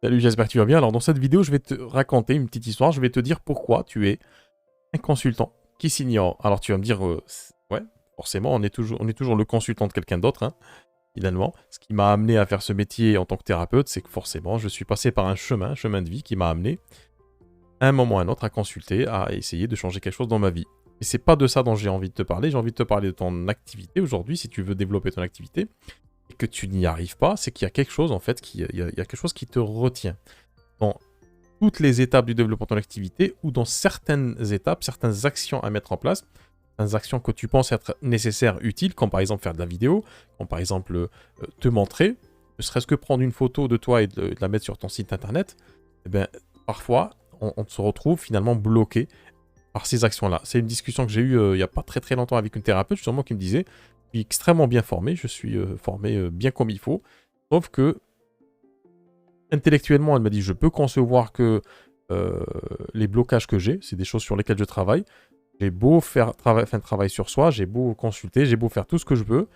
Salut, j'espère que tu vas bien. Alors dans cette vidéo, je vais te raconter une petite histoire. Je vais te dire pourquoi tu es un consultant qui s'ignore. Alors tu vas me dire, ouais, forcément, on est toujours le consultant de quelqu'un d'autre, hein, finalement. Ce qui m'a amené à faire ce métier en tant que thérapeute, c'est que forcément, je suis passé par un chemin de vie qui m'a amené à un moment ou à un autre à consulter, à essayer de changer quelque chose dans ma vie. Et c'est pas de ça dont j'ai envie de te parler. J'ai envie de te parler de ton activité aujourd'hui, si tu veux développer ton activité, et que tu n'y arrives pas, c'est qu'il y a quelque chose, en fait, il y a quelque chose qui te retient dans toutes les étapes du développement de ton activité ou dans certaines étapes, certaines actions à mettre en place, certaines actions que tu penses être nécessaires, utiles, comme par exemple faire de la vidéo, comme par exemple te montrer, ne serait-ce que prendre une photo de toi et de la mettre sur ton site internet, eh bien, parfois, on se retrouve finalement bloqué par ces actions-là. C'est une discussion que j'ai eue il n'y a pas très très longtemps avec une thérapeute, justement, qui me disait, je suis extrêmement bien formé, je suis formé bien comme il faut, sauf que intellectuellement, elle m'a dit, je peux concevoir que les blocages que j'ai, c'est des choses sur lesquelles je travaille. J'ai beau faire un travail sur soi, j'ai beau consulter, j'ai beau faire tout ce que je veux.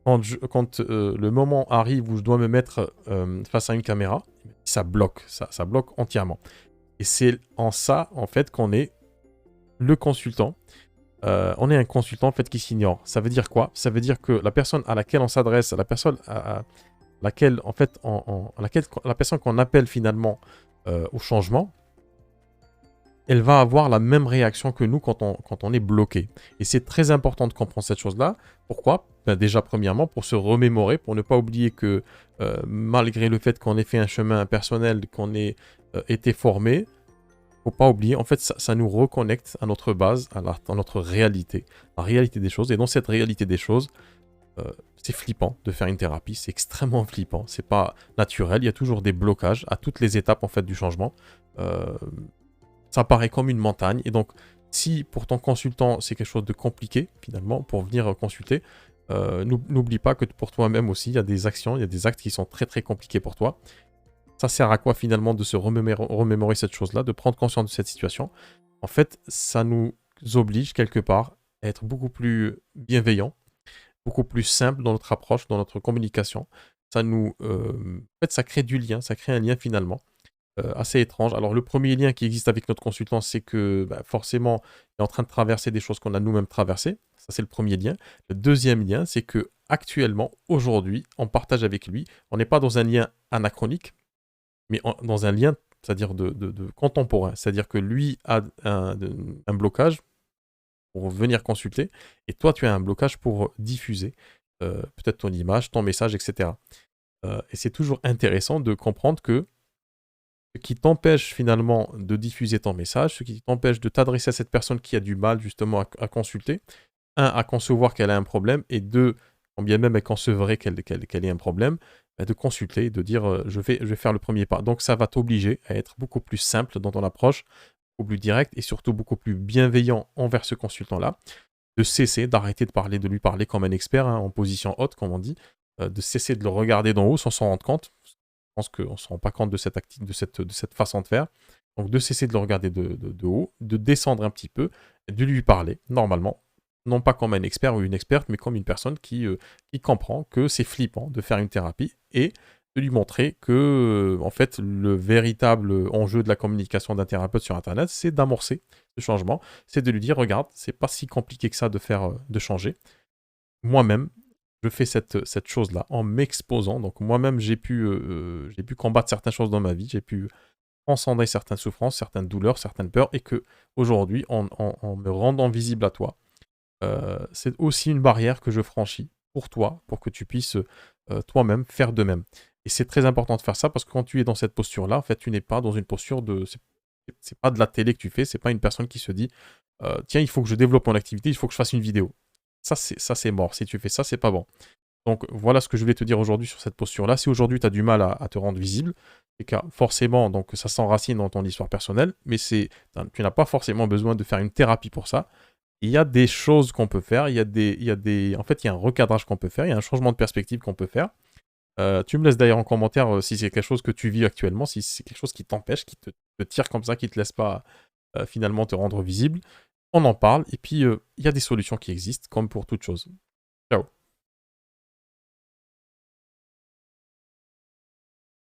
Quand le moment arrive où je dois me mettre face à une caméra, ça bloque, ça bloque entièrement. Et c'est en ça, en fait, qu'on est le consultant. On est un consultant, en fait, qui s'ignore. Ça veut dire quoi? Ça veut dire que la personne à laquelle on s'adresse, la personne à laquelle, en fait, la personne qu'on appelle finalement au changement, elle va avoir la même réaction que nous quand on est bloqué. Et c'est très important de comprendre cette chose-là. Pourquoi? Ben déjà, premièrement, pour se remémorer, pour ne pas oublier que malgré le fait qu'on ait fait un chemin personnel, qu'on ait été formé, faut pas oublier, en fait, ça nous reconnecte à notre base, à notre réalité, la réalité des choses. Et dans cette réalité des choses, c'est flippant de faire une thérapie, c'est extrêmement flippant, c'est pas naturel, il y a toujours des blocages à toutes les étapes en fait du changement. Euh, Ça paraît comme une montagne, et donc si pour ton consultant c'est quelque chose de compliqué finalement pour venir consulter, n'oublie pas que pour toi-même aussi il y a des actions, il y a des actes qui sont très très compliqués pour toi. Ça sert à quoi finalement de se remémorer cette chose-là, de prendre conscience de cette situation? En fait, ça nous oblige quelque part à être beaucoup plus bienveillants, beaucoup plus simple dans notre approche, dans notre communication. En fait, ça crée du lien, ça crée un lien finalement assez étrange. Alors le premier lien qui existe avec notre consultant, c'est que bah, forcément, il est en train de traverser des choses qu'on a nous-mêmes traversées. Ça, c'est le premier lien. Le deuxième lien, c'est que actuellement, aujourd'hui, on partage avec lui. On n'est pas dans un lien anachronique, mais dans un lien, c'est-à-dire de contemporain. C'est-à-dire que lui a un blocage pour venir consulter, et toi, tu as un blocage pour diffuser peut-être ton image, ton message, etc. Et c'est toujours intéressant de comprendre que ce qui t'empêche finalement de diffuser ton message, ce qui t'empêche de t'adresser à cette personne qui a du mal justement à consulter, un, à concevoir qu'elle a un problème, et deux, quand bien même elle concevrait qu'elle ait un problème, bah, de consulter, de dire je vais faire le premier pas. Donc ça va t'obliger à être beaucoup plus simple dans ton approche, beaucoup plus direct et surtout beaucoup plus bienveillant envers ce consultant-là, de cesser, d'arrêter de lui parler comme un expert, hein, en position haute, comme on dit, de cesser de le regarder d'en haut sans s'en rendre compte. Je pense qu'on ne se rend pas compte de cette façon de faire. Donc de cesser de le regarder de haut, de descendre un petit peu, de lui parler normalement, non pas comme un expert ou une experte, mais comme une personne qui comprend que c'est flippant de faire une thérapie, et de lui montrer que en fait le véritable enjeu de la communication d'un thérapeute sur Internet, c'est d'amorcer ce changement, c'est de lui dire regarde, c'est pas si compliqué que ça de faire de changer. Moi-même, je fais cette chose-là en m'exposant. Donc moi-même, j'ai pu combattre certaines choses dans ma vie, j'ai pu transcender certaines souffrances, certaines douleurs, certaines peurs, et que aujourd'hui, en me rendant visible à toi, c'est aussi une barrière que je franchis pour toi, pour que tu puisses toi-même faire de même. Et c'est très important de faire ça parce que quand tu es dans cette posture-là, en fait, tu n'es pas dans une posture de... C'est pas de la télé que tu fais, c'est pas une personne qui se dit tiens, il faut que je développe mon activité, il faut que je fasse une vidéo. Ça, c'est mort. Si tu fais ça, c'est pas bon. Donc, voilà ce que je voulais te dire aujourd'hui sur cette posture-là. Si aujourd'hui, tu as du mal à te rendre visible, c'est que forcément, donc, ça s'enracine dans ton histoire personnelle, mais tu n'as pas forcément besoin de faire une thérapie pour ça. Il y a des choses qu'on peut faire, en fait, il y a un recadrage qu'on peut faire, il y a un changement de perspective qu'on peut faire. Tu me laisses d'ailleurs en commentaire si c'est quelque chose que tu vis actuellement, si c'est quelque chose qui t'empêche, qui te tire comme ça, qui te laisse pas finalement te rendre visible. On en parle, et puis il y a des solutions qui existent, comme pour toute chose. Ciao.